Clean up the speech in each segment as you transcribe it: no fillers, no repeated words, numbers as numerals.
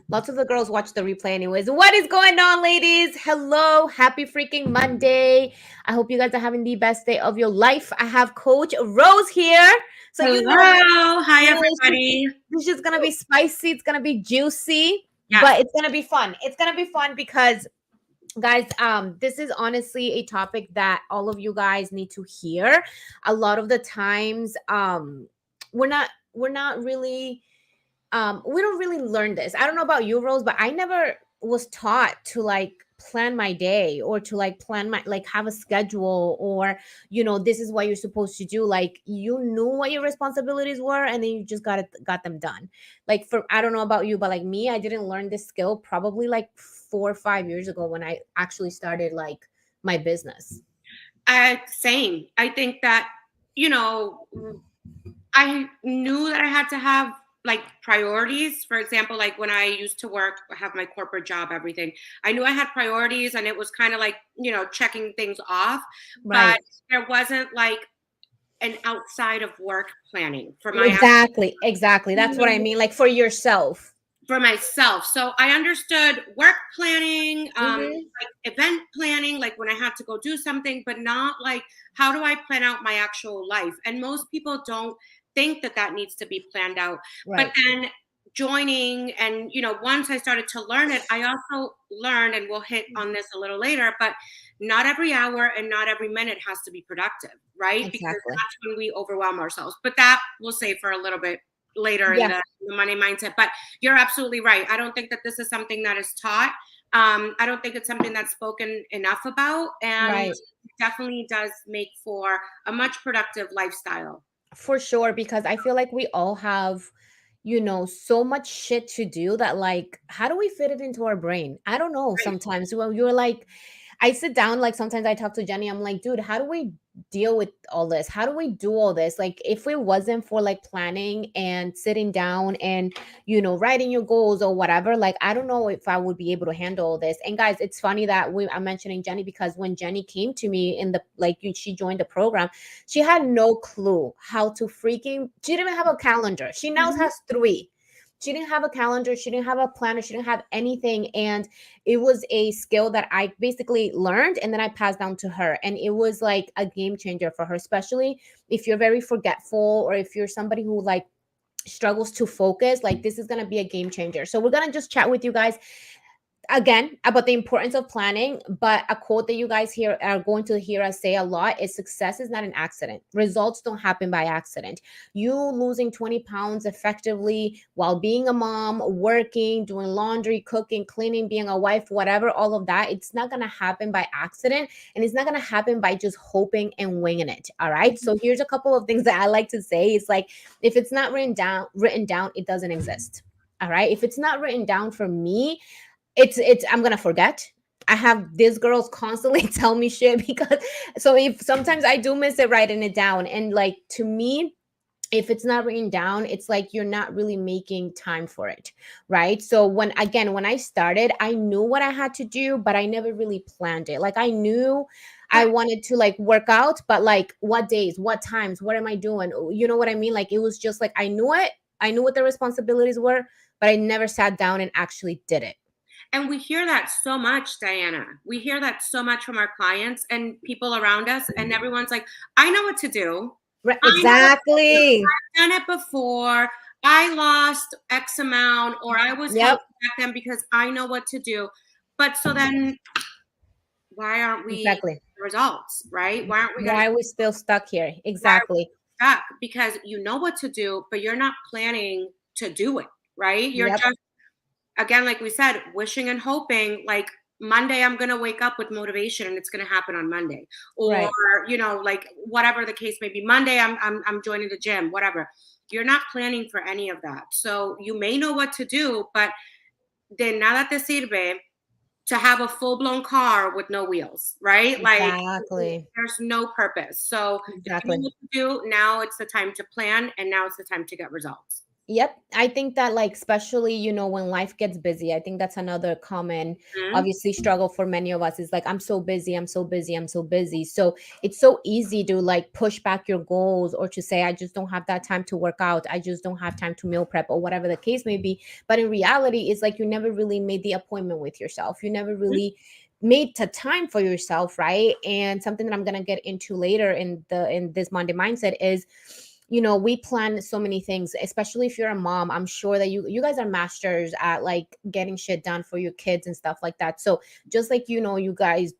Lots of the girls watch the replay anyways. What is going on, ladies? Hello. Happy freaking Monday. I hope you guys are having the best day of your life. I have Coach Rose here. So you know Hello. Hi, this everybody. this is gonna be spicy, it's gonna be juicy, Yes. but it's gonna be fun. It's gonna be fun because guys, this is honestly a topic that all of you guys need to hear. A lot of the times, we're not really we don't really learn this. I don't know about you, Rose, but I never was taught to like plan my day or to like plan my like have a schedule or this is what you're supposed to do. Like you knew what your responsibilities were and then you just got them done. Like for I don't know about you, but like me, I didn't learn this skill probably like 4 or 5 years ago when I actually started like my business. Same. I think that, you know, I knew that I had to have like priorities. For example, like when I used to work, have my corporate job, everything, I knew I had priorities and it was kind of like, checking things off. But Right. there wasn't like an outside of work planning for my Exactly. That's what I actual mean. Like for yourself. for myself. So I understood work planning, Hmm. like event planning, like when I had to go do something, but not like how do I plan out my actual life? And most people don't think that that needs to be planned out. But Right. then joining and once I started to learn it, I also learned, and we'll hit on this a little later, but not every hour and not every minute has to be productive, right? Because Exactly. that's when we overwhelm ourselves. But that we'll save for a little bit later in Yeah, the money mindset. But you're absolutely right. I don't think that this is something that is taught. I don't think it's something that's spoken enough about, and right. definitely does make for a much productive lifestyle. For sure, because I feel like we all have, so much shit to do that, like, how do we fit it into our brain? I don't know. Right. Sometimes when you're like, I sit down, like sometimes I talk to Jenny, I'm like, dude, how do we deal with all this? How do we do all this? Like, if it wasn't for like planning and sitting down and, writing your goals or whatever, like, I don't know if I would be able to handle all this. And guys, it's funny that I'm mentioning Jenny because when Jenny came to me in the, like, she joined the program, she had no clue how to freaking, she didn't even have a calendar. She now Mhm. has three. She didn't have a calendar. She didn't have a planner. She didn't have anything. And it was a skill that I basically learned and then I passed down to her. And it was like a game changer for her, especially if you're very forgetful or if you're somebody who like struggles to focus. Like this is going to be a game changer. So we're going to just chat with you guys again about the importance of planning, but a quote that you guys hear are going to hear us say a lot is success is not an accident. Results don't happen by accident. You losing 20 pounds effectively while being a mom, working, doing laundry, cooking, cleaning, being a wife, whatever, all of that, it's not going to happen by accident, and it's not going to happen by just hoping and winging it. All right, so here's a couple of things that I like to say. It's like, if it's not written down, it doesn't exist. All right, if it's not written down, for me, it's I'm gonna forget. I have these girls constantly tell me shit because, so if sometimes I do miss it writing it down, and like to me, if it's not written down, it's like you're not really making time for it, right? So when I started, I knew what I had to do, but I never really planned it. Like I knew I But wanted to like work out, but like what days, what times, what am I doing? You know what I mean? Like it was just like I knew it, I knew what the responsibilities were, but I never sat down and actually did it. and we hear that so much, Diana. We hear that so much from our clients and people around us, and everyone's like, "I know what to do. Right, I know what to do. exactly. I've done it before. I lost X amount, or I was healthy Yep, back then because I know what to do." But so then, why aren't we getting exactly. the results, right? Why aren't we getting Why are we still stuck here? why are Exactly. we stuck? Because you know what to do, but you're not planning to do it, right? You're Yep. just, again, like we said, wishing and hoping, like Monday I'm going to wake up with motivation and it's going to happen on Monday, or Right. like whatever the case may be. Monday I'm joining the gym, whatever. You're not planning for any of that. So you may know what to do, but de nada te sirve to have a full-blown car with no wheels, right? Like Exactly. there's no purpose. So if you know Exactly. what to do, now it's the time to plan and now it's the time to get results. Yep. I think that, like, especially, when life gets busy, I think that's another common, Mhm. obviously, struggle for many of us is like, I'm so busy, I'm so busy, I'm so busy. So it's so easy to like push back your goals or to say, I just don't have that time to work out. I just don't have time to meal prep or whatever the case may be. But in reality, it's like you never really made the appointment with yourself. You never really made the time for yourself, right? And something that I'm gonna get into later in this Monday mindset is, we plan so many things, especially if you're a mom. I'm sure that you guys are masters at like getting shit done for your kids and stuff like that. So just like, you guys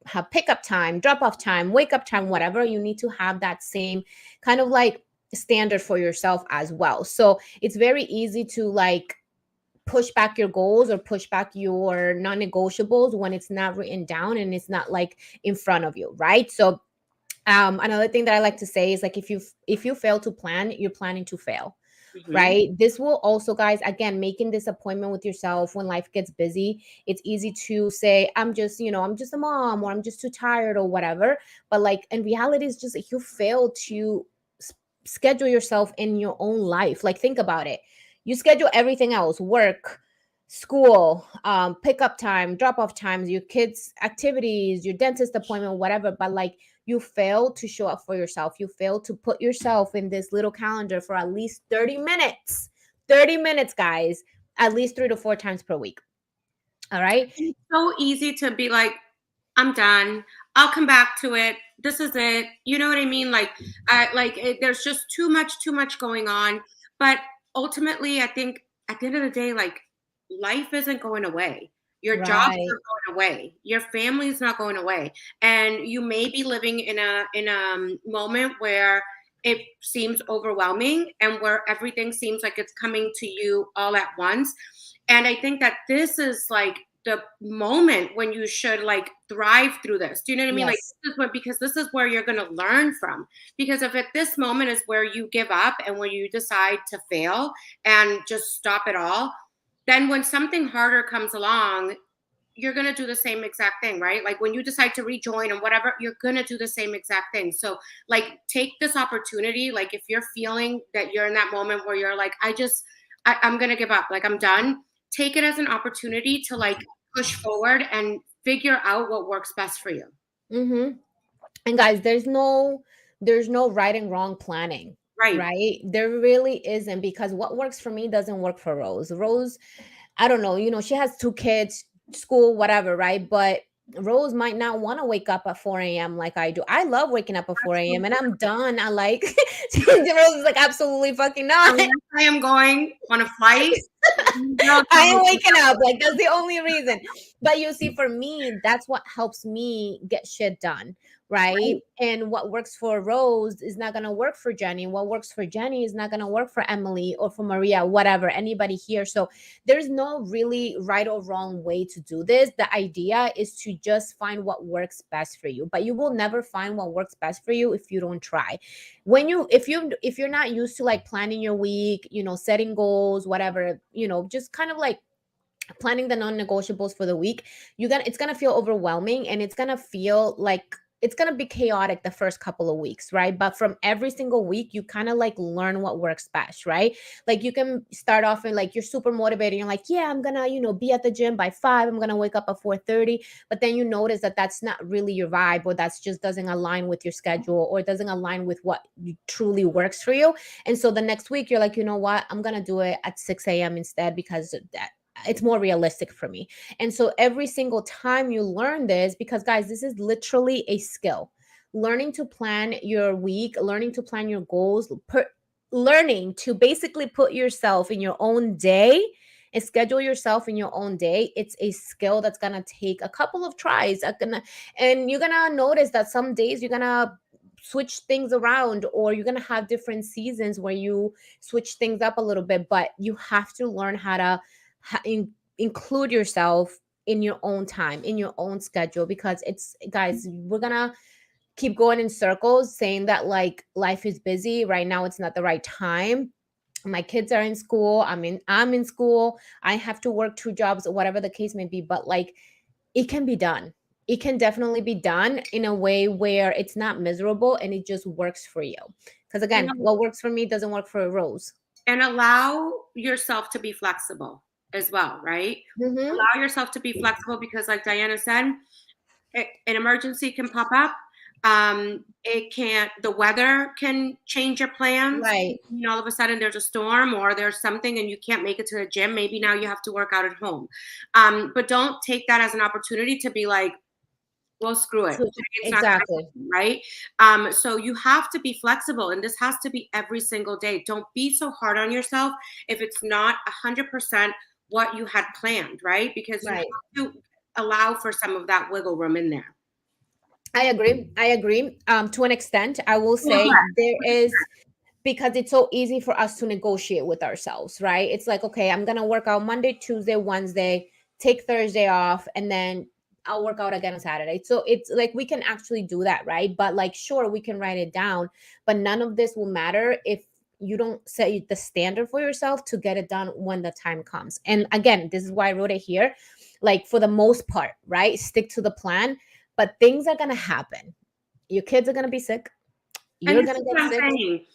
have pickup time, drop off time, wake up time, whatever, you need to have that same kind of like standard for yourself as well. So it's very easy to like push back your goals or push back your non-negotiables when it's not written down and it's not like in front of you, right? So another thing that I like to say is like, if you fail to plan, you're planning to fail, Mhm. right? This will also, guys, again, making this appointment with yourself when life gets busy. It's easy to say, I'm just a mom, or I'm just too tired, or whatever. But like in reality, it's just like you fail to s- schedule yourself in your own life. Like, think about it. You schedule everything else, work, school, pickup time, drop off times, your kids' activities, your dentist appointment, whatever. But like, you fail to show up for yourself. You fail to put yourself in this little calendar for at least 30 minutes. 30 minutes, guys, at least 3 to 4 times per week. All right. It's so easy to be like, I'm done. I'll come back to it. This is it. You know what I mean? Like, there's just too much going on. But ultimately, I think at the end of the day, like, life isn't going away. Your job's Right. not going away. Your family's not going away. And you may be living in a moment where it seems overwhelming and where everything seems like it's coming to you all at once. And I think that this is like the moment when you should like thrive through this. Do you know what I mean? Like, Yes. this is what, because this is where you're going to learn from. Because if at this moment is where you give up and where you decide to fail and just stop it all, then when something harder comes along, you're going to do the same exact thing, right? Like when you decide to rejoin and whatever, you're going to do the same exact thing. So like, take this opportunity. Like if you're feeling that you're in that moment where you're like, I'm going to give up, like I'm done, take it as an opportunity to like push forward and figure out what works best for you. Mm-hmm. And guys, there's no right and wrong planning, Right. right? There really isn't, because what works for me doesn't work for Rose. Rose, I don't know, she has 2 kids, school, whatever, right? But Rose might not want to wake up at 4 a.m. like I do. I love waking up at 4 a.m. and I'm done. I like Rose is like, absolutely fucking not. Unless I am going on a flight, girl, I tell ain't me. waking up. Like, that's the only reason. But you see, for me, that's what helps me get shit done. Right. Right. And what works for Rose is not going to work for Jenny. What works for Jenny is not going to work for Emily or for Maria, whatever, anybody here. So there's no really right or wrong way to do this. The idea is to just find what works best for you. But you will never find what works best for you if you don't try. If you're not used to like planning your week, setting goals, whatever, just kind of like planning the non-negotiables for the week, it's gonna feel overwhelming, and it's gonna feel like it's gonna be chaotic the first couple of weeks, right? But from every single week, you kind of like learn what works best, right? Like, you can start off and like you're super motivated, you're like, yeah, I'm gonna be at the gym by 5, I'm gonna wake up at 4:30. But then you notice that that's not really your vibe, or that's just doesn't align with your schedule, or doesn't align with what truly works for you. And so the next week, you're like, you know what, I'm gonna do it at 6 a.m. instead, because that it's more realistic for me. And so every single time you learn this, because guys, this is literally a skill. Learning to plan your week, learning to plan your goals, learning to basically put yourself in your own day and schedule yourself in your own day. It's a skill that's gonna take a couple of tries. And you're gonna notice that some days you're gonna switch things around, or you're gonna have different seasons where you switch things up a little bit. But you have to learn how to include yourself in your own time, in your own schedule, because it's, guys, we're gonna keep going in circles saying that like life is busy right now, it's not the right time. My kids are in school, I'm in school, I have to work 2 jobs, whatever the case may be. But like, it can be done. It can definitely be done in a way where it's not miserable and it just works for you. Because You again, know, what works for me doesn't work for Rose. And allow yourself to be flexible as well, right? Mm-hmm. Allow yourself to be flexible because, like Diana said, an emergency can pop up. It can't, the weather can change your plans. Right. All of a sudden there's a storm or there's something and you can't make it to the gym. Maybe now you have to work out at home. But don't take that as an opportunity to be like, well, screw it. It's not Exactly. right. So you have to be flexible, and this has to be every single day. Don't be so hard on yourself if it's not 100% what you had planned, right? Because you have Right. to allow for some of that wiggle room in there. I agree. I agree. To an extent, I will Well, say there is, because it's so easy for us to negotiate with ourselves, right? It's like, okay, I'm gonna work out Monday, Tuesday, Wednesday, take Thursday off, and then I'll work out again on Saturday. So it's like we can actually do that, right? But like, sure, we can write it down, but none of this will matter if you don't set the standard for yourself to get it done when the time comes. And again, this is why I wrote it here. Like, for the most part, right? Stick to the plan, but things are gonna happen. Your kids are gonna be sick. And You're this gonna is get what I'm sick. saying.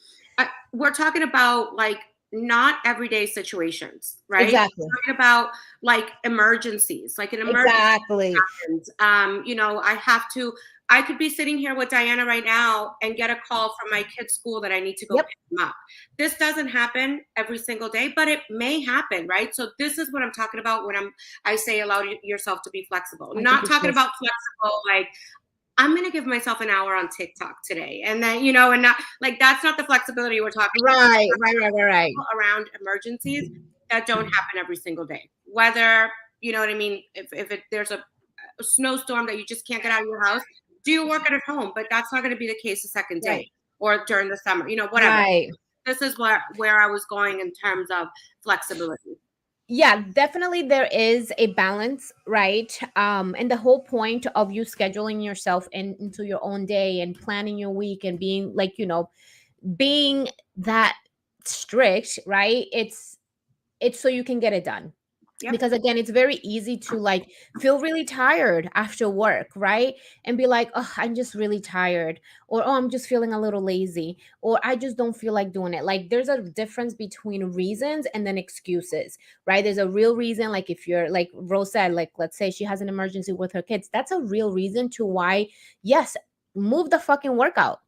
We're talking about like not everyday situations, right? Exactly. We're talking about like emergencies, like an emergency Exactly. happens. I could be sitting here with Diana right now and get a call from my kid's school that I need to go Yep. pick them up. This doesn't happen every single day, but it may happen, right? So this is what I'm talking about when I say allow yourself to be flexible. I'm I think not you talking should. about flexible like I'm going to give myself an hour on TikTok today. And then, and not like that's not the flexibility we're talking Right, right, right, right, right. about around emergencies that don't happen every single day. Whether, you know what I mean, if there's a snowstorm that you just can't get out of your house, do you work at home? But that's not going to be the case the second Right. day or during the summer, whatever. Right. This is where I was going in terms of flexibility. Yeah, definitely there is a balance, right? And the whole point of you scheduling yourself into your own day and planning your week and being like, being that strict, right? It's so you can get it done. Yep. Because again, it's very easy to like feel really tired after work, right? And be like, oh, I'm just really tired, or oh, I'm just feeling a little lazy, or I just don't feel like doing it. Like, there's a difference between reasons and then excuses, right? There's a real reason. Like, if you're like Rose said, like, let's say she has an emergency with her kids, that's a real reason to why, yes, move the fucking workout,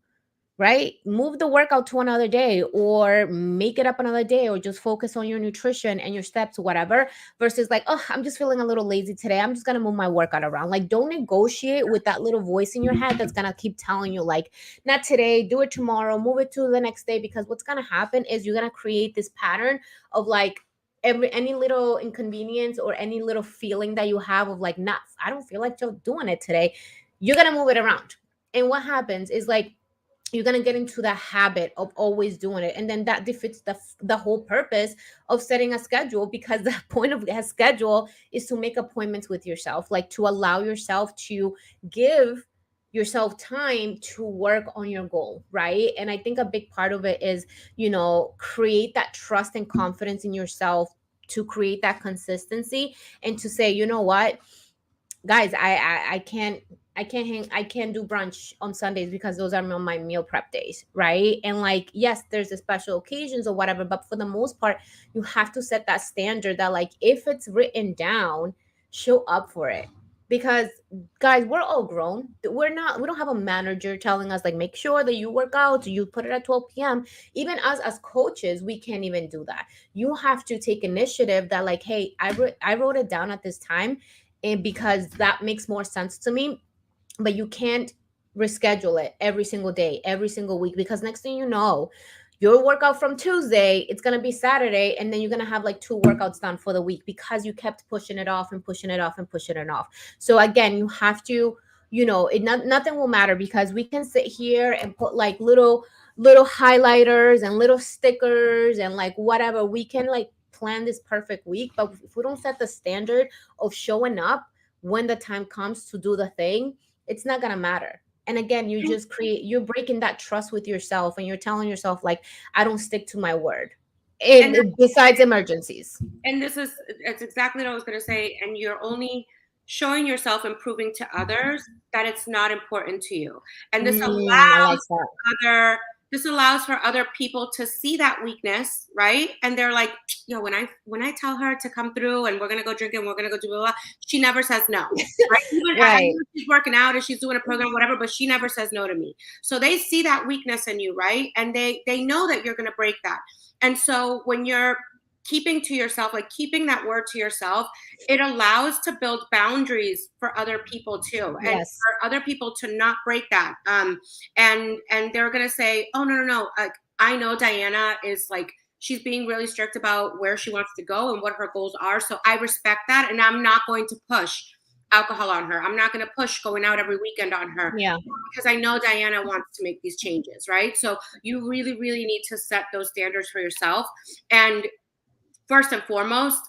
right? Move the workout to another day, or make it up another day, or just focus on your nutrition and your steps, whatever, versus like, oh, I'm just feeling a little lazy today, I'm just gonna move my workout around. Like, don't negotiate with that little voice in your head that's gonna keep telling you like, not today, do it tomorrow, move it to the next day. Because what's gonna happen is you're gonna create this pattern of like, any little inconvenience or any little feeling that you have of like, not, I don't feel like doing it today, you're gonna move it around. And what happens is like, you're going to get into that habit of always doing it, and then that defeats the whole purpose of setting a schedule. Because the point of a schedule is to make appointments with yourself, like to allow yourself to give yourself time to work on your goal, right? And I think a big part of it is, create that trust and confidence in yourself, to create that consistency, and to say, you know what, guys, I can't do brunch on Sundays because those are my meal prep days, right? And like, yes, there's a special occasions or whatever, but for the most part, you have to set that standard that like, if it's written down, show up for it. Because guys, we're all grown. We don't have a manager telling us like, make sure that you work out, you put it at 12 p.m. Even us as coaches, we can't even do that. You have to take initiative that like, hey, I wrote it down at this time, and because that makes more sense to me. But you can't reschedule it every single day, every single week, because next thing you know, your workout from Tuesday, it's going to be Saturday, and then you're going to have like 2 workouts done for the week because you kept pushing it off and pushing it off and pushing it off. So again, you have to, nothing will matter, because we can sit here and put like little highlighters and little stickers and like whatever. We can like plan this perfect week, but if we don't set the standard of showing up when the time comes to do the thing, it's not gonna matter. And again, you're breaking that trust with yourself, and you're telling yourself like, I don't stick to my word. And And besides emergencies. and it's exactly what I was going to say. And you're only showing yourself and to others that it's not important to you. And this I like allows that. other this allows for other people to see that weakness, right? And they're like, yo, when I tell her to come through and we're gonna go drink and we're gonna go do blah, blah, she never says no. Right? Even I Right. know she's working out and she's doing a program, whatever, but she never says no to me. So they see that weakness in you, right? And they know that you're gonna break that. And so when you're keeping to yourself, like keeping that word to yourself, it allows to build boundaries for other people too, and Yes. for other people to not break that. And they're gonna say, oh no, like I know Diana is like she's being really strict about where she wants to go and what her goals are. So I respect that, and I'm not going to push alcohol on her. I'm not going to push going out every weekend on her Yeah. because I know Diana wants to make these changes, right? So you really, really need to set those standards for yourself. And first and foremost,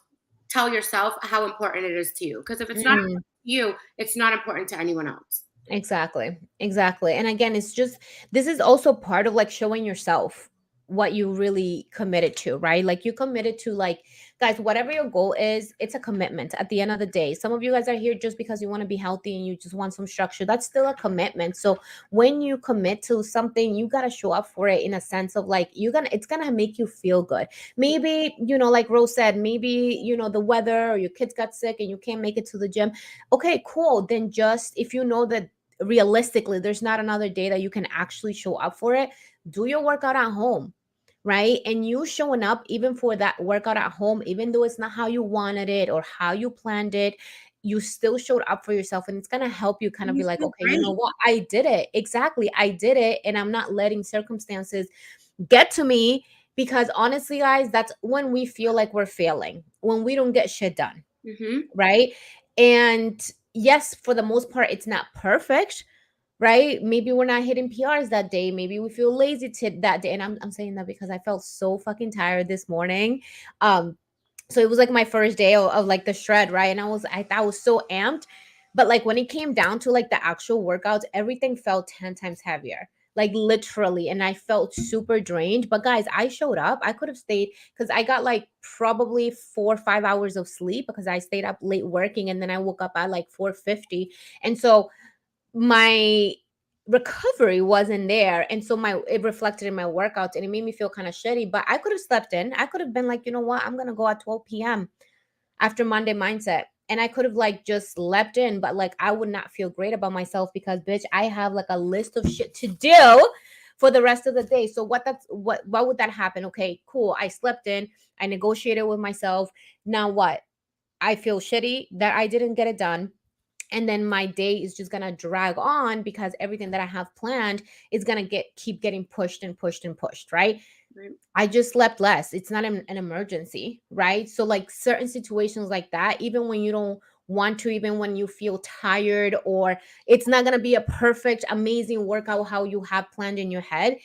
tell yourself how important it is to you. Because if it's not Mm. important to you, it's not important to anyone else. Exactly. Exactly. And again, it's just this is also part of like showing yourself what you really committed to, right? Like you committed to like guys, whatever your goal is, it's a commitment at the end of the day. Some of you guys are here just because you want to be healthy and you just want some structure. That's still a commitment. So when you commit to something, you got to show up for it in a sense of like it's going to make you feel good. Maybe, like Rose said, maybe, the weather or your kids got sick and you can't make it to the gym. Okay, cool. Then just if you know that realistically there's not another day that you can actually show up for it, do your workout at home, right? And you showing up even for that workout at home, even though it's not how you wanted it or how you planned it, you still showed up for yourself, and it's going to help you kind And of you be like, feel okay, you know great. what, I did it. Exactly, I did it, and I'm not letting circumstances get to me. Because honestly guys, that's when we feel like we're failing, when we don't get shit done, Mm-hmm. right? And yes, for the most part, it's not perfect, right? Maybe we're not hitting PRs that day.Maybe we feel lazy that day. And I'm saying that because I felt so fucking tired this morning. So it was like my first day of like the shred, right? And I was so amped. But like when it came down to like the actual workouts, everything felt 10 times heavier. Like literally, and I felt super drained. But guys, I showed up. I could have stayed because I got like probably 4 or 5 hours of sleep because I stayed up late working, and then I woke up at like 4:50. And so my recovery wasn't there, and so my it reflected in my workouts, and it made me feel kind of shitty. But I could have slept in. I could have been like, you know what, I'm gonna go at 12 p.m. after Monday mindset, and I could have like just slept in. But like I would not feel great about myself because bitch, I have like a list of shit to do for the rest of the day. So what would that happen? Okay, cool, I slept in, I negotiated with myself. Now what? I feel shitty that I didn't get it done, and then my day is just gonna drag on because everything that I have planned is gonna keep getting pushed and pushed and pushed, right? Right. I just slept less. It's not an emergency, right? So like certain situations like that, even when you don't want to, even when you feel tired, or it's not gonna be a perfect amazing workout how you have planned in your head,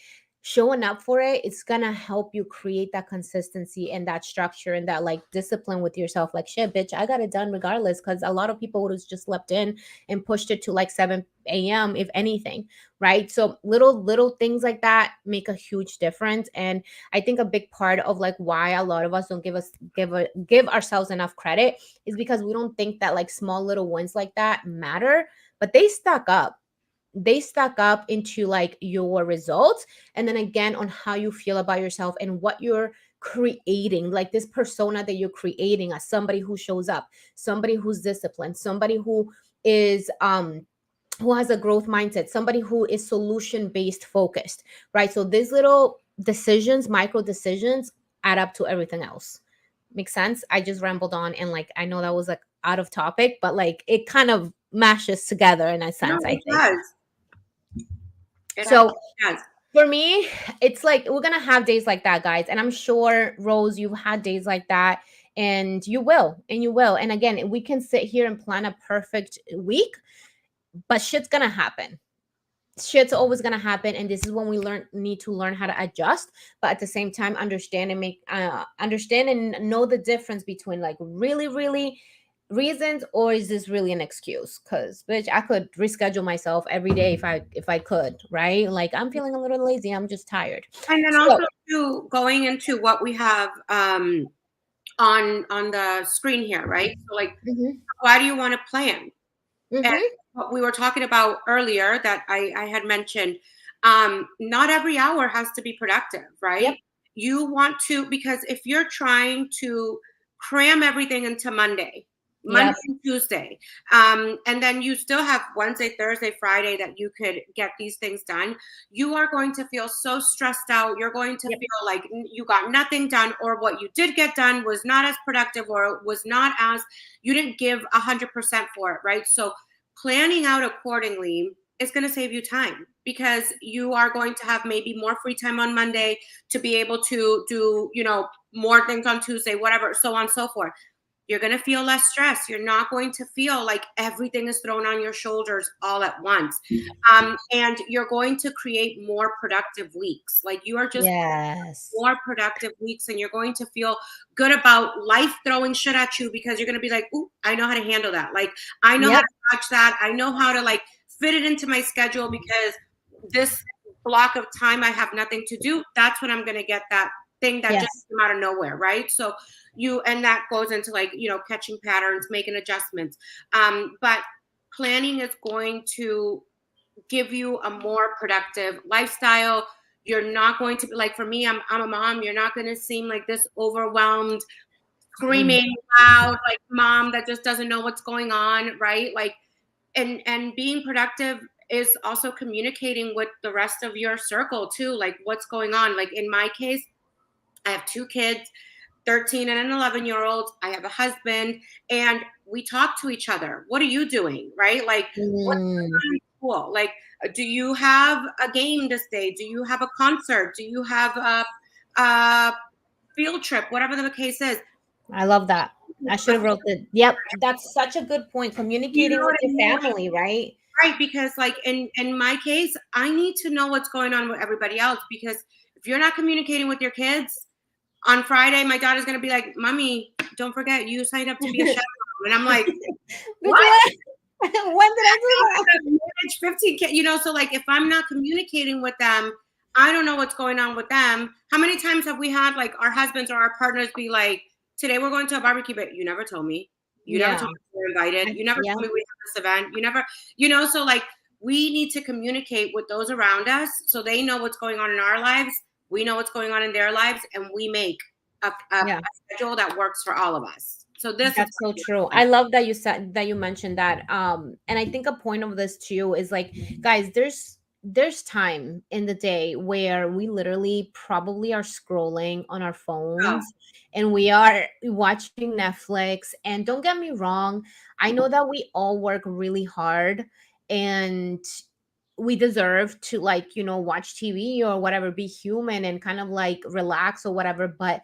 showing up for it, it's gonna help you create that consistency and that structure and that like discipline with yourself. Like shit, bitch, I got it done regardless. Because a lot of people would have just slept in and pushed it to like 7 a.m. if anything, right? So little things like that make a huge difference. And I think a big part of like why a lot of us don't give ourselves enough credit is because we don't think that like small little wins like that matter, but they stack up into like your results, and then again on how you feel about yourself and what you're creating, like this persona that you're creating as somebody who shows up, somebody who's disciplined, somebody who has a growth mindset, somebody who is solution based focused, right? So these little decisions, micro decisions, add up to everything else. Make sense? I just rambled on, and like I know that was like out of topic, but like it kind of mashes together in a No, sense, I it think. does. It So absolutely does. for me, it's like we're gonna have days like that, guys. And I'm sure, Rose, you've had days like that, and you will, and you will. And again, we can sit here and plan a perfect week, but shit's gonna happen. Shit's always gonna happen, and this is when we need to learn how to adjust, but at the same time understand and know the difference between like really, really reasons, or is this really an excuse? Because bitch, I could reschedule myself every day if I could, right? Like I'm feeling a little lazy, I'm just tired. And then So also too, going into what we have on the screen here, right? So like, mhm, why do you want to plan? And mhm, what we were talking about earlier that I had mentioned, Not every hour has to be productive, Yep. right? You want to, because if you're trying to cram everything into Monday Yep. and Tuesday, and then you still have Wednesday, Thursday, Friday that you could get these things done, you are going to feel so stressed out. You're going to Yep. feel like you got nothing done, or what you did get done was not as productive, or was not as, you didn't give 100% for it, right? So planning out accordingly is going to save you time, because you are going to have maybe more free time on Monday to be able to do, more things on Tuesday, whatever, so on and so forth. You're going to feel less stress. You're not going to feel like everything is thrown on your shoulders all at once. And you're going to create more productive weeks. Like, you are just Yes. more productive weeks, and you're going to feel good about life throwing shit at you, because you're going to be like, ooh, I know how to handle that. Like, I know how Yep. to touch that. I know how to like fit it into my schedule, because this block of time I have nothing to do. That's when I'm going to get that thing that just Yes. came out of nowhere, right? So and that goes into like, catching patterns, making adjustments. But planning is going to give you a more productive lifestyle. You're not going to be like, for me, I'm a mom. You're not going to seem like this overwhelmed, Mhm. screaming loud, like mom that just doesn't know what's going on, right? Like, and being productive is also communicating with the rest of your circle too, like what's going on. Like, in my case, I have two kids, 13 and an 11-year-old. I have a husband, and we talk to each other. What are you doing? Right? Like, what's Mm. going on in school? Like, do you have a game this day? Do you have a concert? Do you have a field trip? Whatever the case is. I love that. I should have wrote that. Yep, that's such a good point. You Communicating know with what I your mean? Like, family, right? right, because like in my case, I need to know what's going on with everybody else, because if you're not communicating with your kids, on Friday, my daughter's gonna be like, "Mommy, don't forget you signed up to be a chef," and I'm like, Bitch, "What?" what? When did I do that? Manage 15 kids, so like if I'm not communicating with them, I don't know what's going on with them. How many times have we had like our husbands or our partners be like, "Today we're going to a barbecue, but you never told me. You never Yeah. told me we were invited. You never Yeah. told me we have this event. You never, so like we need to communicate with those around us so they know what's going on in our lives. We know what's going on in their lives, and we make a Yeah. schedule that works for all of us. So this is That's so true. I love that you mentioned that. And I think a point of this too is like, guys, there's time in the day where we literally probably are scrolling on our oh, phones and we are watching Netflix. And don't get me wrong, I know that we all work really hard and we deserve to like, watch TV or whatever, be human and kind of like relax or whatever, but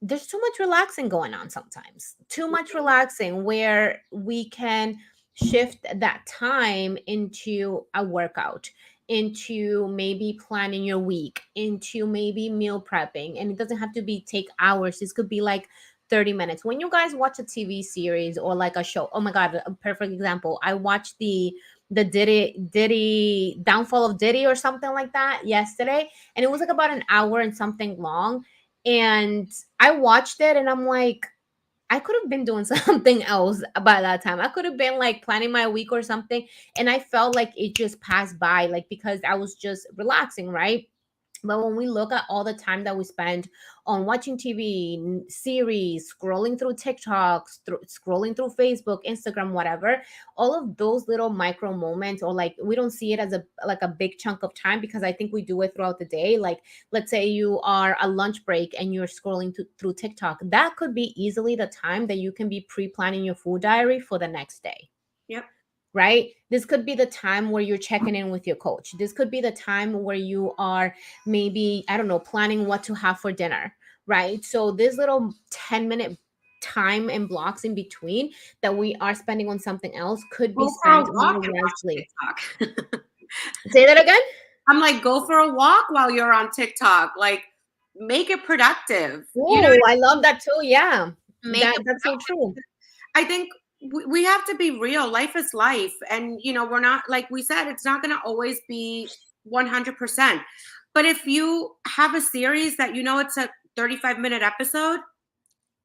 there's too much relaxing going on sometimes. Too much relaxing where we can shift that time into a workout, into maybe planning your week, into maybe meal prepping. And it doesn't have to be take hours. This could be like 30 minutes. When you guys watch a TV series or like a show, oh my god, a perfect example. I watched the Diddy downfall of Diddy or something like that yesterday, and it was like about an hour and something long, and I watched it and I'm like, I could have been doing something else by that time. I could have been like planning my week or something. And I felt like it just passed by, like because I was just relaxing, right? But when we look at all the time that we spend on watching TV, series, scrolling through TikToks, scrolling through Facebook, Instagram, whatever, all of those little micro moments, or like we don't see it as a big chunk of time because I think we do it throughout the day. Like, let's say you are a lunch break and you're scrolling through TikTok, that could be easily the time that you can be pre-planning your food diary for the next day, yep. right? This could be the time where you're checking in with your coach. This could be the time where you are maybe, I don't know, planning what to have for dinner, right? So this little 10-minute time and blocks in between that we are spending on something else could be Go for a spent walk more and wisely. watch TikTok. Say that again? I'm like, go for a walk while you're on TikTok. Like, make it productive. You know what Oh, I love that too. Yeah. I mean? Make it That's so true. I think we have to be real. Life is life. And, we're not, like we said, it's not going to always be 100%. But if you have a series that it's a 35-minute episode,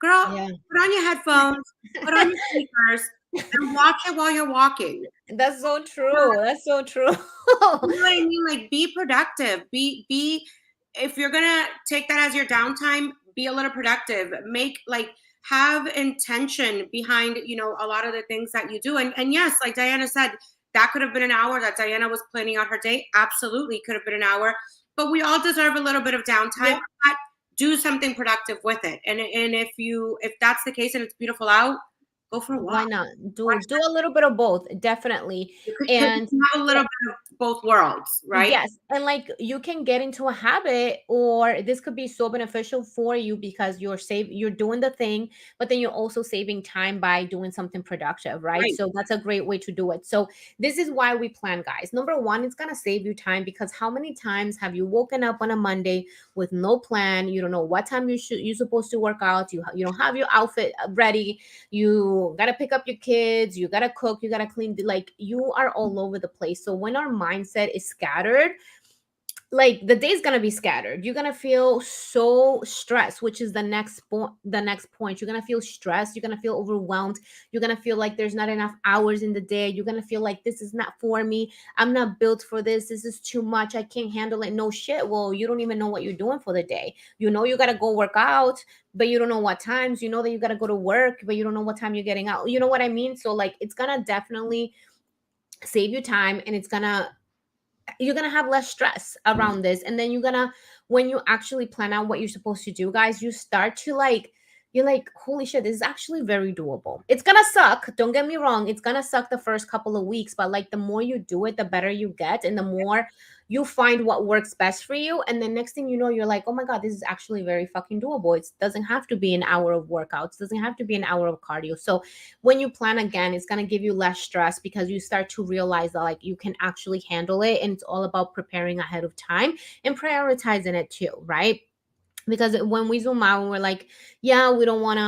girl, Yeah. put on your headphones, put on your speakers, and watch it while you're walking. That's so true. That's so true. You know what I mean? Like, be productive. Be. If you're gonna take that as your downtime, be a little productive. Make like have intention behind a lot of the things that you do. And yes, like Diana said, that could have been an hour that Diana was planning out her day. Absolutely, could have been an hour. But we all deserve a little bit of downtime. Yeah. But do something productive with it. And if that's the case and it's beautiful out, go for a Why walk. not? Do a little bit of both, definitely. Because you And can have a little bit of both worlds, right? yes, and like you can get into a habit, or this could be so beneficial for you because you're doing the thing, but then you're also saving time by doing something productive, right? Right. So that's a great way to do it. So this is why we plan, guys. Number one, it's gonna save you time because how many times have you woken up on a Monday with no plan? You don't know what time you're supposed to work out. You don't have your outfit ready. You gotta pick up your kids. You gotta cook. You gotta clean. Like you are all over the place. So when our mindset is scattered, like the day's gonna be scattered. You're gonna feel so stressed, which is the next point. You're gonna feel stressed. You're gonna feel overwhelmed. You're gonna feel like there's not enough hours in the day. You're gonna feel like this is not for me. I'm not built for this. This is too much. I can't handle it. No shit. Well, you don't even know what you're doing for the day. You know you gotta go work out, but you don't know what times. You know that you gotta go to work, but you don't know what time you're getting out. You know what I mean? So like it's gonna definitely save you time, and you're gonna have less stress around this. And then when you actually plan out what you're supposed to do, guys, you start to like, you're like, holy shit, this is actually very doable. It's gonna suck, don't get me wrong, it's gonna suck the first couple of weeks, but like the more you do it, the better you get, and the more you find what works best for you. And then next thing you know, you're like, oh my god, this is actually very fucking doable. It doesn't have to be an hour of workouts, doesn't have to be an hour of cardio. So when you plan again, it's going to give you less stress because you start to realize that like you can actually handle it, and it's all about preparing ahead of time and prioritizing it too, right? Because when we zoom out and we're like, yeah, we don't want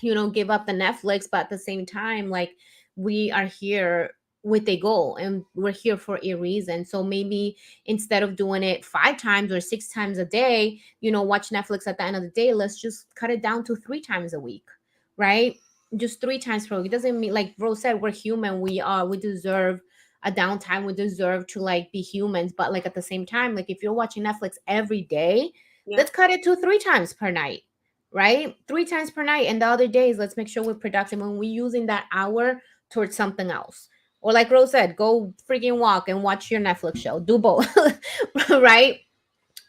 to give up the Netflix, but at the same time, like we are here with a goal, and we're here for a reason. So maybe instead of doing it 5 times or 6 times a day, watch Netflix at the end of the day, let's just cut it down to 3 times a week, right? Just 3 times per week. It doesn't mean, like Rose said, we're human. We deserve a downtime. We deserve to like be humans. But like at the same time, like if you're watching Netflix every day, Yeah. let's cut it to 3 times per night, right? 3 times per night. And the other days, let's make sure we're productive and we're using that hour towards something else. Or like Rose said, go freaking walk and watch your Netflix show. Do both, right?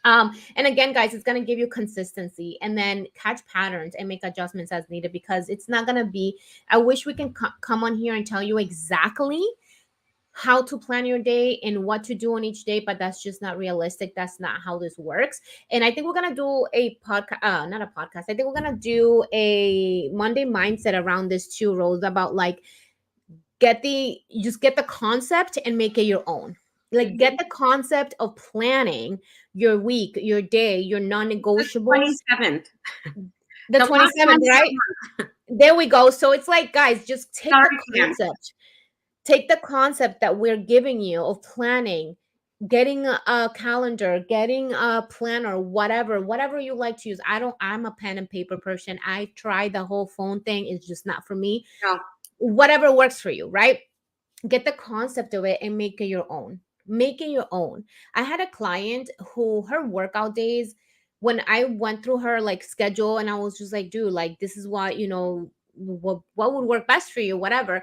And again, guys, it's going to give you consistency, and then catch patterns and make adjustments as needed, because it's not going to be, I wish we can come on here and tell you exactly how to plan your day and what to do on each day, but that's just not realistic. That's not how this works. And I think we're gonna do a podcast, not a podcast. I think we're gonna do a Monday mindset around this too, Rose, about like just get the concept and make it your own. Like get the concept of planning your week, your day, your non-negotiables. 27th. The 27th, right? There we go. So it's like, guys, just take the concept. Take the concept that we're giving you of planning, getting a calendar, getting a planner, whatever you like to use. I'm a pen and paper person. I tried the whole phone thing. It's just not for me. No. Whatever works for you, right? Get the concept of it and make it your own. Make it your own. I had a client who her workout days, when I went through her like schedule, and I was just like, dude, like this is what, what would work best for you, whatever.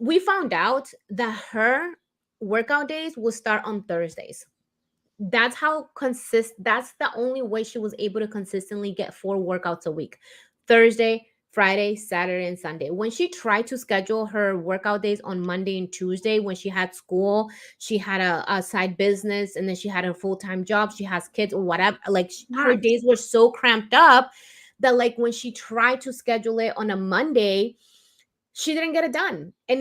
We found out that her workout days will start on Thursdays. That's that's the only way she was able to consistently get 4 workouts a week. Thursday, Friday, Saturday, and Sunday. When she tried to schedule her workout days on Monday and Tuesday, when she had school, she had a side business, and then she had a full-time job, she has kids or whatever, like her days were so cramped up that like when she tried to schedule it on a Monday, she didn't get it done, and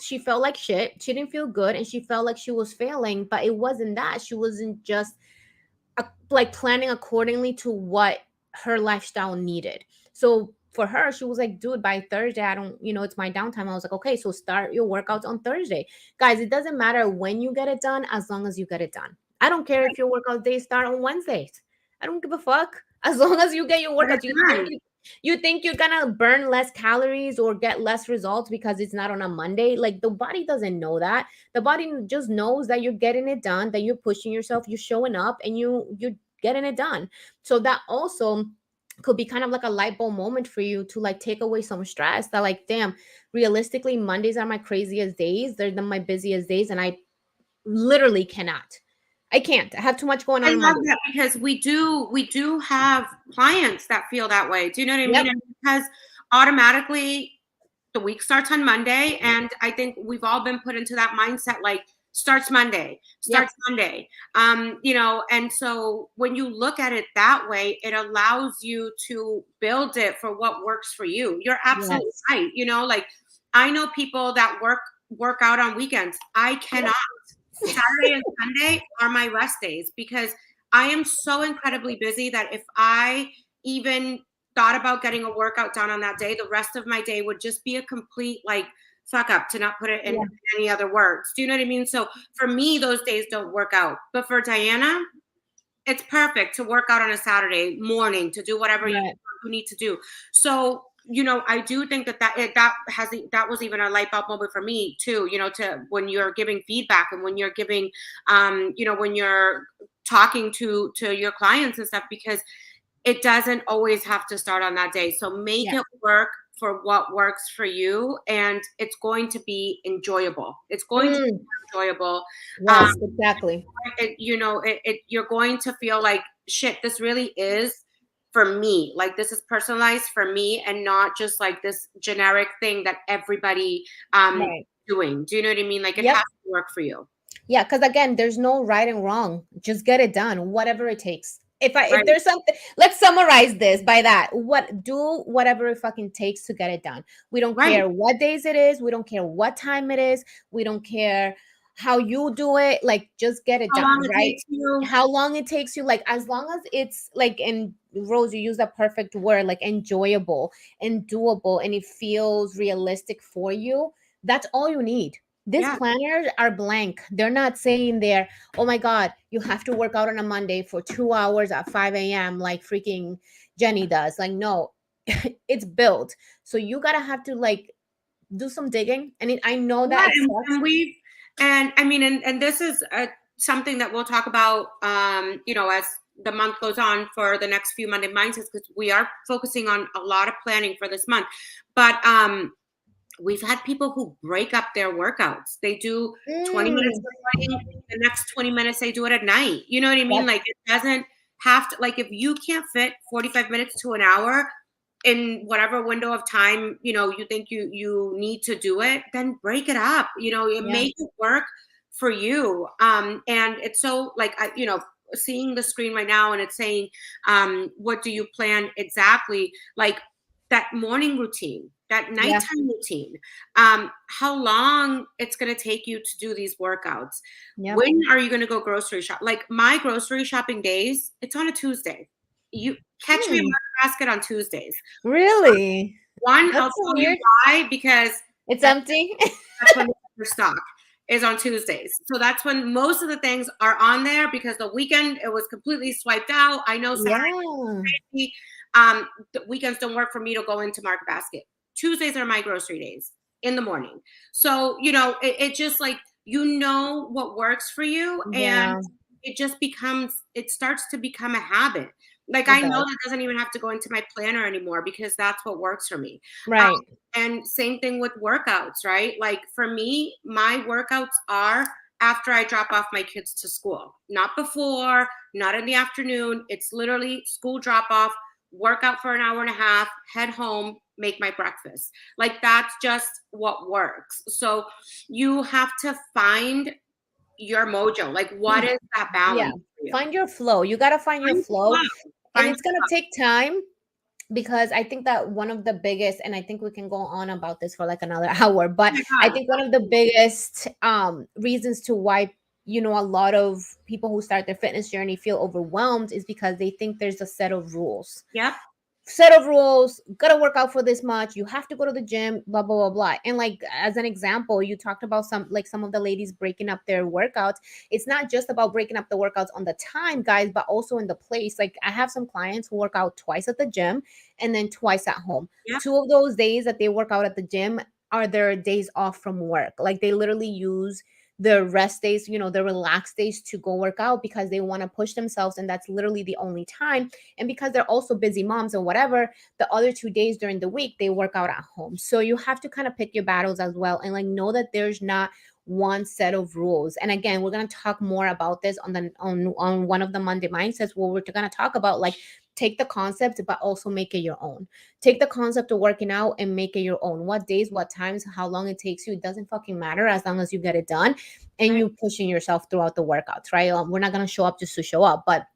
she felt like shit. She didn't feel good, and she felt like she was failing. But it wasn't that. She wasn't just like planning accordingly to what her lifestyle needed. So for her, she was like, dude, by Thursday, I don't, it's my downtime. I was like, okay, so start your workouts on Thursday. Guys, it doesn't matter when you get it done, as long as you get it done. I don't care if your workout days start on Wednesdays. I don't give a fuck. As long as you get your workouts, You think you're gonna burn less calories or get less results because it's not on a Monday? Like the body doesn't know that. The body just knows that you're getting it done, that you're pushing yourself, you're showing up, and you're getting it done. So that also could be kind of like a light bulb moment for you to like take away some stress that like damn, realistically Mondays are my craziest days, they're my busiest days, and I literally cannot. I can't. I have too much going I on in love Monday. that because we do have clients that feel that way. Do you know what I Yep. mean? And because automatically the week starts on Monday, and I think we've all been put into that mindset like starts Monday, Yep. starts Monday. And so when you look at it that way, it allows you to build it for what works for you. You're absolutely Yes. right. Like I know people that work out on weekends. I cannot. Saturday and Sunday are my rest days because I am so incredibly busy that if I even thought about getting a workout done on that day, the rest of my day would just be a complete like fuck up, to not put it in Yeah. any other words. Do you know what I mean? So for me, those days don't work out. But for Diana, it's perfect to work out on a Saturday morning to do whatever Right. you need to do. So I do think that was even a light bulb moment for me too. To when you're giving feedback and when you're giving, when you're talking to your clients and stuff, because it doesn't always have to start on that day. So make Yeah. it work for what works for you, and it's going to be enjoyable. It's going to be Mm, enjoyable. Um, yes, exactly. you're going to feel like shit. This really is for me. Like this is personalized for me, and not just like this generic thing that everybody Right. doing. Do you know what I mean? Like it Yep. has to work for you, Yeah, because again, there's no right and wrong. Just get it done, whatever it takes. If right? there's something, let's summarize this by that. Do whatever it fucking takes to get it done. We don't Right. care what days it is. We don't care what time it is. We don't care how you do it. Like, just get it How done, long it right? takes you? How long it takes you, like as long as it's like, and Rose, you use that perfect word, like enjoyable and doable, and it feels realistic for you. That's all you need. These Yeah. planners are blank. They're not saying there, oh my God, you have to work out on a Monday for 2 hours at 5 a.m. like freaking Jenny does. Like, no, it's built. So you gotta have to like do some digging. And I know Yeah, that it and sucks. I mean, and this is something that we'll talk about, as the month goes on for the next few Monday Mindsets, because we are focusing on a lot of planning for this month. But we've had people who break up their workouts. They do 20 minutes Mm, in the morning, the next 20 minutes they do it at night. You know what I mean? yep, Like it doesn't have to, like if you can't fit 45 minutes to an hour in whatever window of time, you think you need to do it, then break it up, yeah, make it work for you. And it's so like, seeing the screen right now and it's saying, what do you plan exactly? Like that morning routine, that yeah, nighttime routine, how long it's going to take you to do these workouts. yep. When are you going to go grocery shop? Like my grocery shopping days, it's on a Tuesday. You catch me in Hmm, my basket on Tuesdays. really? One, That's I'll so tell you weird. why, because It's that's empty. that's when the stock is on Tuesdays. So that's when most of the things are on there because the weekend it was completely swiped out. I know Saturday, Yeah. the weekends don't work for me to go into Market Basket. Tuesdays are my grocery days in the morning. So, it just like, what works for you, and Yeah, it starts to become a habit. Like it I know does. that doesn't even have to go into my planner anymore because that's what works for me. Um, Right. and same thing with workouts, right? Like for me, my workouts are after I drop off my kids to school, not before, not in the afternoon. It's literally school drop off, workout for an hour and a half, head home, make my breakfast. Like that's just what works. So you have to find your mojo. Like what is that Yeah. balance for you? Find your flow. You got to find your Find the flow. flow. And Find it's the going to flow. take time because I think that one of the biggest, and I think we can go on about this for like another hour, Oh but my I God. think one of the biggest reasons to why, a lot of people who start their fitness journey feel overwhelmed is because they think there's a set of rules. Yep. set of rules, gotta work out for this much, you have to go to the gym, blah blah blah blah. And like as an example, you talked about some of the ladies breaking up their workouts. It's not just about breaking up the workouts on the time, guys, but also in the place. Like I have some clients who work out twice at the gym and then twice at home. Yep. Two of those days that they work out at the gym are their days off from work. Like they literally use the rest days, the relaxed days to go work out because they want to push themselves, and that's literally the only time. And because they're also busy moms or whatever, the other 2 days during the week they work out at home. So you have to kind of pick your battles as well, and like know that there's not one set of rules. And again, we're going to talk more about this on one of the Monday mindsets, where we're going to talk about like take the concept but also make it your own. Take the concept of working out and make it your own. What days, what times, how long it takes you, it doesn't fucking matter as long as you get it done and Right. you pushing yourself throughout the workouts, right? We're not going to show up just to show up, but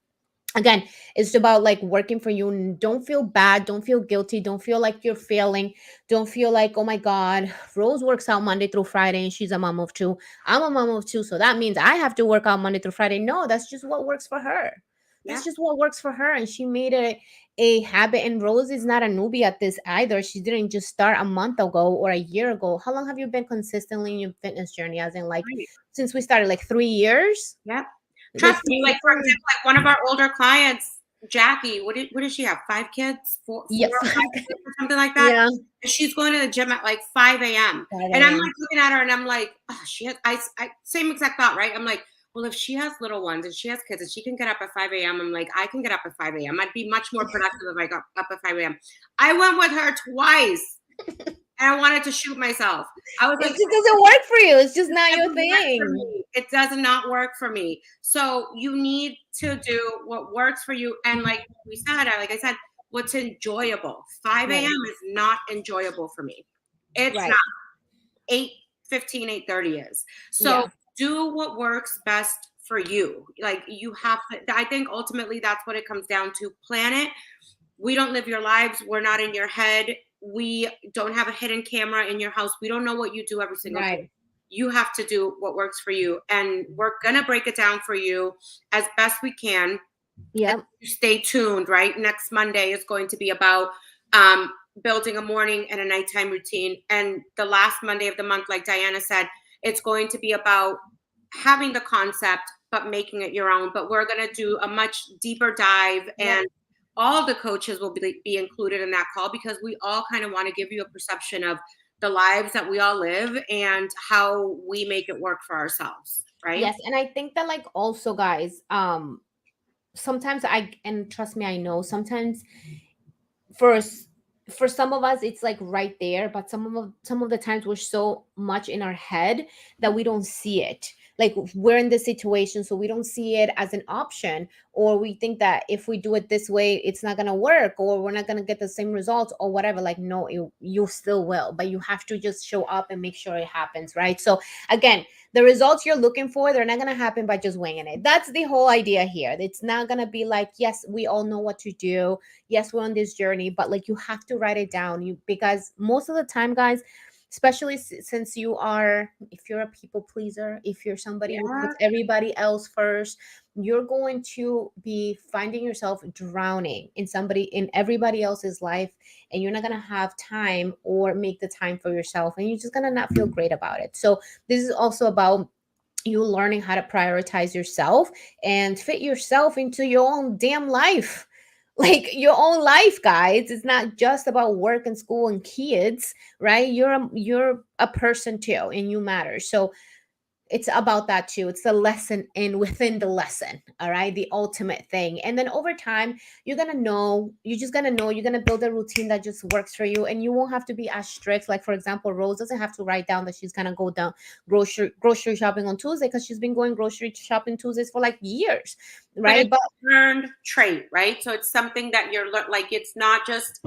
again, it's about like working for you. And don't feel bad, don't feel guilty, don't feel like you're failing, don't feel like, oh my god, Rose works out Monday through Friday and she's a mom of two, I'm a mom of two, so that means I have to work out Monday through Friday. No, that's just what works for her. Yeah. That's just what works for her, and she made it a habit. And Rose is not a newbie at this either. She didn't just start a month ago or a year ago. How long have you been consistently in your fitness journey? As in, like, Right. since we started, like 3 years? Yep. Trust me, like for example, like one of our older clients, Jackie, what does she have? 5 kids? Four Yeah. or 5 kids or something like that? Yeah. And she's going to the gym at like 5 a.m. 5 And I'm a.m. like looking at her and I'm like, oh, she has I same exact thought, right? I'm like, well, if she has little ones and she has kids and she can get up at 5 a.m., I'm like, I can get up at 5 a.m. I'd be much more productive if I got up at 5 a.m. I went with her twice. And I wanted to shoot myself. I was It like, just doesn't work for you. It's just not it your doesn't work for thing. me. It does not work for me. So you need to do what works for you. And like we said, like I said, what's enjoyable. 5 Right. a.m. is not enjoyable for me. It's Right. not. 8:15, 8:30 is. So Yeah. do what works best for you. Like you have to, I think ultimately that's what it comes down to. Plan it. We don't live your lives. We're not in your head. We don't have a hidden camera in your house. We don't know what you do every single day. Right. You have to do what works for you. And we're going to break it down for you as best we can. Yeah. Stay tuned, right? Next Monday is going to be about building a morning and a nighttime routine. And the last Monday of the month, like Diana said, it's going to be about having the concept, but making it your own. But we're going to do a much deeper dive, and all the coaches will be included in that call, because we all kind of want to give you a perception of the lives that we all live and how we make it work for ourselves. Right. Yes. And I think that, like, also, guys, sometimes and trust me, I know sometimes for some of us it's like right there, but some of the times we're so much in our head that we don't see it. Like, we're in this situation, so we don't see it as an option, or we think that if we do it this way it's not going to work, or we're not going to get the same results or whatever. Like, no, you still will, but you have to just show up and make sure it happens, right? So again, the results you're looking for, they're not going to happen by just winging it. That's the whole idea here. It's not going to be like, yes, we all know what to do, yes, we're on this journey, but like, you have to write it down. Because most of the time, guys, especially since if you're a people pleaser, if you're somebody who puts everybody else first, you're going to be finding yourself drowning in everybody else's life, and you're not going to have time or make the time for yourself, and you're just going to not feel great about it. So this is also about you learning how to prioritize yourself and fit yourself into your own damn life. Like, your own life, guys. It's not just about work and school and kids, right? You're a person too, and you matter. So it's about that too. It's the lesson in within the lesson. All right, the ultimate thing. And then over time, you're just gonna know, you're gonna build a routine that just works for you, and you won't have to be as strict. Like, for example, Rose doesn't have to write down that she's gonna go down grocery shopping on Tuesday, because she's been going grocery shopping Tuesdays for like years, right? But learned trait, right? So it's something that you're like, it's not just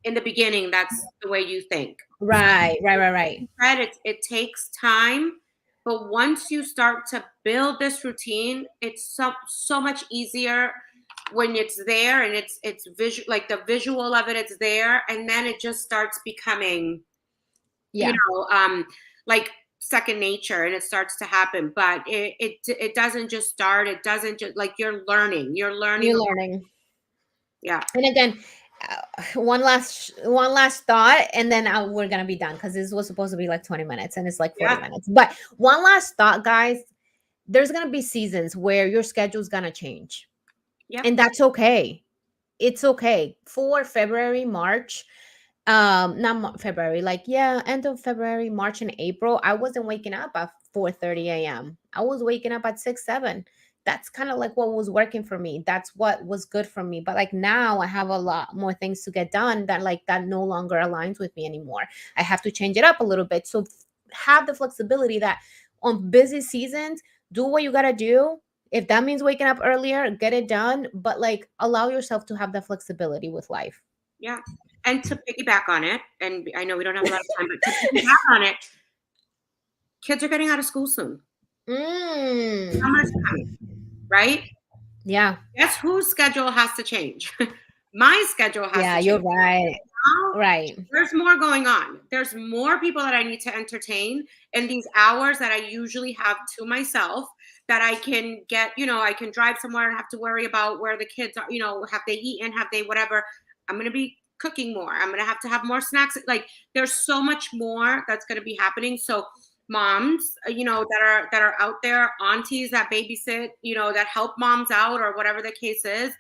in the beginning that's the way you think. Right. It takes time, but once you start to build this routine, it's so much easier when it's there, and it's visual, like the visual of it's there, and then it just starts becoming, like second nature, and it starts to happen. But it doesn't just start. It doesn't just, like, you're learning. Yeah. And again, one last thought, and then we're gonna be done because this was supposed to be like 20 minutes and it's like 40 Yeah. minutes. But one last thought, guys. There's gonna be seasons where your schedule's gonna change, Yep. and that's okay. It's okay. For February, March, not February, like, yeah, end of February, March, and April, I wasn't waking up at 4:30 a.m. I was waking up at 6, 7. That's kind of like what was working for me. That's what was good for me. But like now I have a lot more things to get done that no longer aligns with me anymore. I have to change it up a little bit. So have the flexibility that on busy seasons, do what you gotta do. If that means waking up earlier, get it done. But like allow yourself to have the flexibility with life. Yeah. And to piggyback on it, and I know we don't have a lot of time, but to piggyback on it, kids are getting out of school soon. Summer's coming, right? Yeah. Guess whose schedule has to change? My schedule has Yeah, to you're change. right. Now, Right. there's more going on. There's more people that I need to entertain in these hours that I usually have to myself that I can get, I can drive somewhere and have to worry about where the kids are, have they eaten, have they whatever. I'm going to be cooking more. I'm going to have more snacks. Like there's so much more that's going to be happening. So moms, that are out there, aunties that babysit, that help moms out or whatever the case is,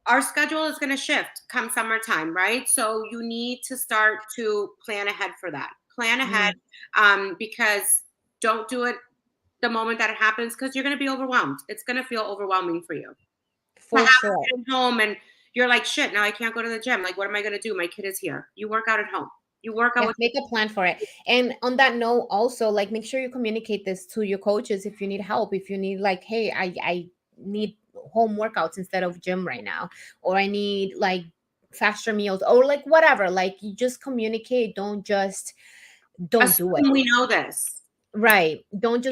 our schedule is going to shift come summertime, right? So you need to start to plan ahead for that. Plan ahead, because don't do it the moment that it happens because you're going to be overwhelmed. It's going to feel overwhelming for you. To For have sure. a kid at home and you're like, shit, now I can't go to the gym. Like, what am I going to do? My kid is here. You work out at home. You work out Yeah, with. make a plan for it. And on that note, also like make sure you communicate this to your coaches if you need help. If you need like, hey, I need home workouts instead of gym right now, or I need like faster meals, or like whatever. Like you just communicate. Don't do it. Assume we know this. Right. Don't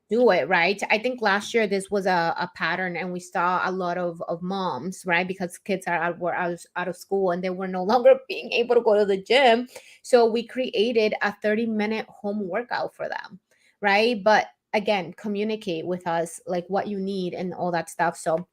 do it, right? I think last year this was a pattern and we saw a lot of moms, right? Because kids were out of school and they were no longer being able to go to the gym. So we created a 30-minute home workout for them, right? But again, communicate with us like what you need and all that stuff. So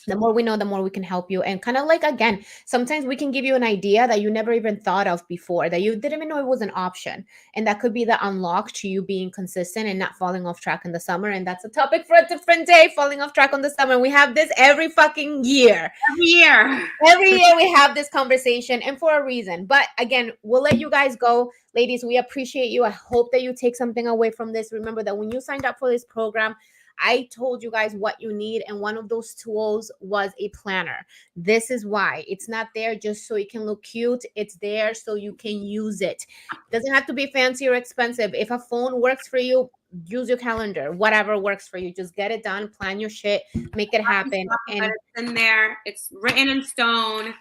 the more we know, the more we can help you. And kind of like, again, sometimes we can give you an idea that you never even thought of before, that you didn't even know it was an option. And that could be the unlock to you being consistent and not falling off track in the summer. And that's a topic for a different day, falling off track on the summer. We have this every fucking year. Every year. Every year we have this conversation and for a reason. But again, we'll let you guys go. Ladies, we appreciate you. I hope that you take something away from this. Remember that when you signed up for this program, I told you guys what you need, and one of those tools was a planner. This is why it's not there just so it can look cute. It's there so you can use it. It doesn't have to be fancy or expensive. If a phone works for you, use your calendar. Whatever works for you, just get it done. Plan your shit, make it happen, But and it's in there. It's written in stone.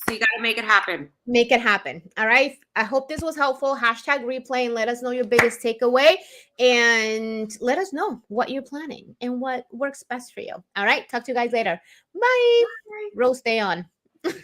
So you got to make it happen. make it happen. All right. I hope this was helpful. Hashtag replay and let us know your biggest takeaway and let us know what you're planning and what works best for you. All right. Talk to you guys later. Bye. Rose, stay on.